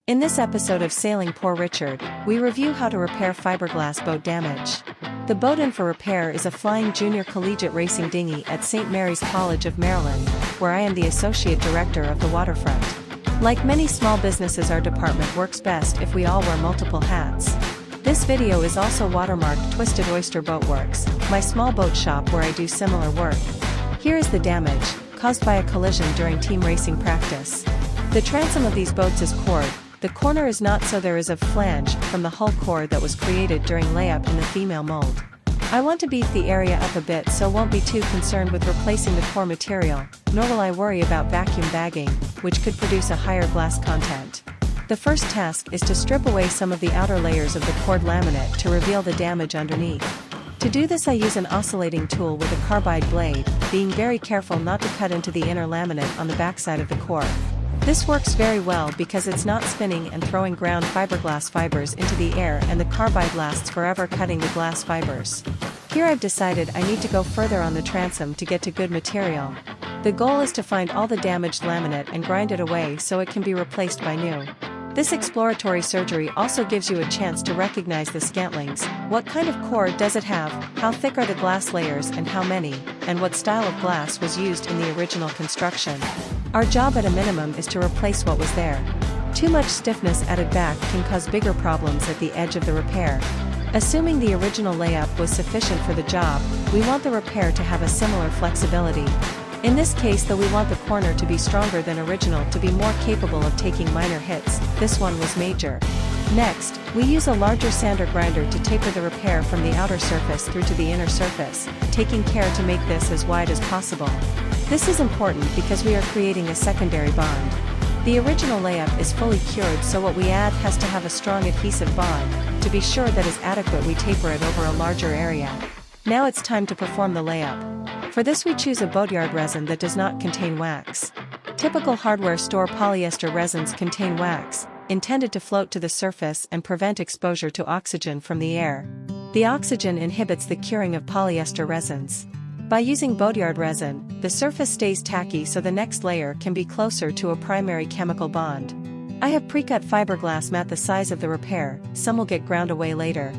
In this episode of Sailing Poor Richard, we review how to repair fiberglass boat damage. The boat in for repair is a flying junior collegiate racing dinghy at St. Mary's College of Maryland, where I am the Associate Director of the waterfront. Like many small businesses, our department works best if we all wear multiple hats. This video is also watermarked Twisted Oyster Boat Works, my small boat shop where I do similar work. Here is the damage, caused by a collision during team racing practice. The transom of these boats is cored. The corner is not, so there is a flange from the hull core that was created during layup in the female mold. I want to beef the area up a bit, so won't be too concerned with replacing the core material, nor will I worry about vacuum bagging, which could produce a higher glass content. The first task is to strip away some of the outer layers of the cored laminate to reveal the damage underneath. To do this, I use an oscillating tool with a carbide blade, being very careful not to cut into the inner laminate on the backside of the core. This works very well because it's not spinning and throwing ground fiberglass fibers into the air, and the carbide lasts forever, cutting the glass fibers. Here I've decided I need to go further on the transom to get to good material. The goal is to find all the damaged laminate and grind it away so it can be replaced by new. This exploratory surgery also gives you a chance to recognize the scantlings. What kind of core does it have, how thick are the glass layers and how many, and what style of glass was used in the original construction. Our job at a minimum is to replace what was there. Too much stiffness added back can cause bigger problems at the edge of the repair. Assuming the original layup was sufficient for the job, we want the repair to have a similar flexibility. In this case, though, we want the corner to be stronger than original to be more capable of taking minor hits. This one was major. Next, we use a larger sander grinder to taper the repair from the outer surface through to the inner surface, taking care to make this as wide as possible. This is important because we are creating a secondary bond. The original layup is fully cured, so what we add has to have a strong adhesive bond. To be sure that is adequate, we taper it over a larger area. Now it's time to perform the layup. For this, we choose a boatyard resin that does not contain wax. Typical hardware store polyester resins contain wax, intended to float to the surface and prevent exposure to oxygen from the air. The oxygen inhibits the curing of polyester resins. By using boatyard resin, the surface stays tacky, so the next layer can be closer to a primary chemical bond. I have pre-cut fiberglass mat the size of the repair, some will get ground away later.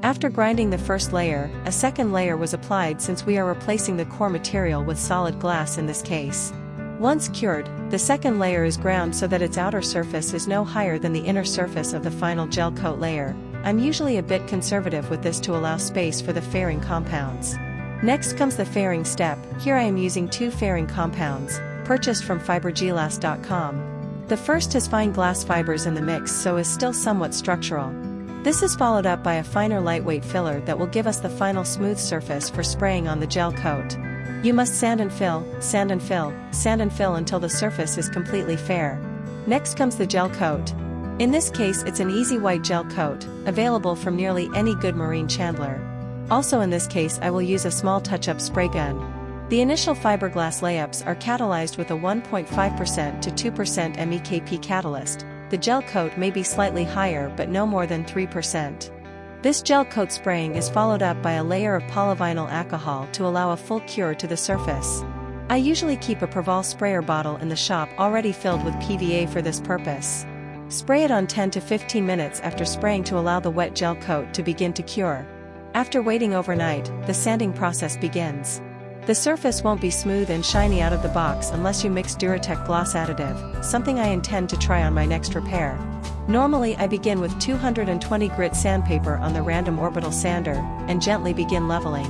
After grinding the first layer, a second layer was applied since we are replacing the core material with solid glass in this case. Once cured, the second layer is ground so that its outer surface is no higher than the inner surface of the final gel coat layer. I'm usually a bit conservative with this to allow space for the fairing compounds. Next comes the fairing step. Here I am using 2 fairing compounds, purchased from Fiberglass.com. The first has fine glass fibers in the mix, so is still somewhat structural. This is followed up by a finer lightweight filler that will give us the final smooth surface for spraying on the gel coat. You must sand and fill, sand and fill, sand and fill until the surface is completely fair. Next comes the gel coat. In this case, it's an easy white gel coat, available from nearly any good marine chandler. Also in this case, I will use a small touch-up spray gun. The initial fiberglass layups are catalyzed with a 1.5% to 2% MEKP catalyst. The gel coat may be slightly higher but no more than 3%. This gel coat spraying is followed up by a layer of polyvinyl alcohol to allow a full cure to the surface. I usually keep a Proval sprayer bottle in the shop already filled with PVA for this purpose. Spray it on 10 to 15 minutes after spraying to allow the wet gel coat to begin to cure. After waiting overnight, the sanding process begins. The surface won't be smooth and shiny out of the box unless you mix Duratec gloss additive, something I intend to try on my next repair. Normally I begin with 220 grit sandpaper on the random orbital sander, and gently begin leveling.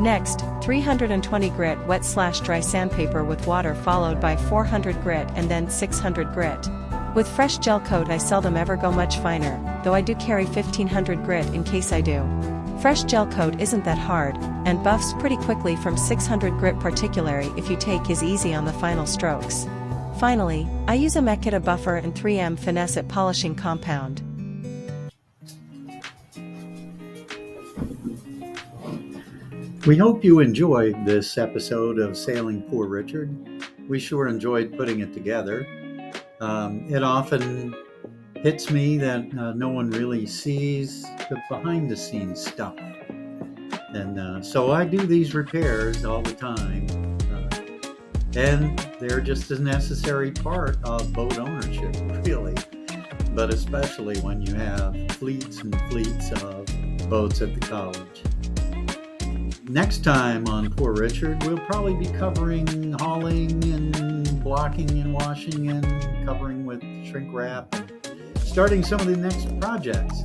Next, 320 grit wet/dry sandpaper with water, followed by 400 grit and then 600 grit. With fresh gel coat I seldom ever go much finer, though I do carry 1500 grit in case I do. Fresh gel coat isn't that hard, and buffs pretty quickly from 600 grit, particularly if you take his easy on the final strokes. Finally, I use a Makita buffer and 3M Finesse It polishing compound. We hope you enjoyed this episode of Sailing Poor Richard. We sure enjoyed putting it together. It often hits me that no one really sees the behind-the-scenes stuff. And so I do these repairs all the time. And they're just a necessary part of boat ownership, really. but especially when you have fleets and fleets of boats at the college. Next time on Poor Richard, we'll probably be covering hauling and blocking and washing and covering with shrink wrap and starting some of the next projects.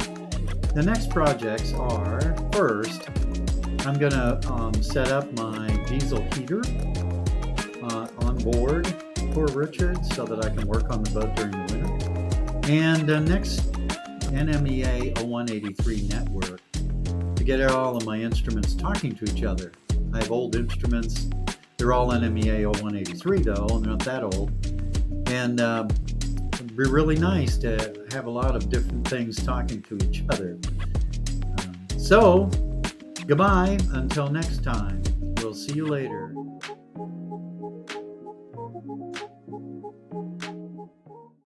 The next projects are, first, I'm going to set up my diesel heater on board Poor Richard so that I can work on the boat during the winter. And next, NMEA 0183 network to get all of my instruments talking to each other. I have old instruments. They're all NMEA 0183 though, and they're not that old. And it'd be really nice to have a lot of different things talking to each other. So, goodbye until next time. We'll see you later.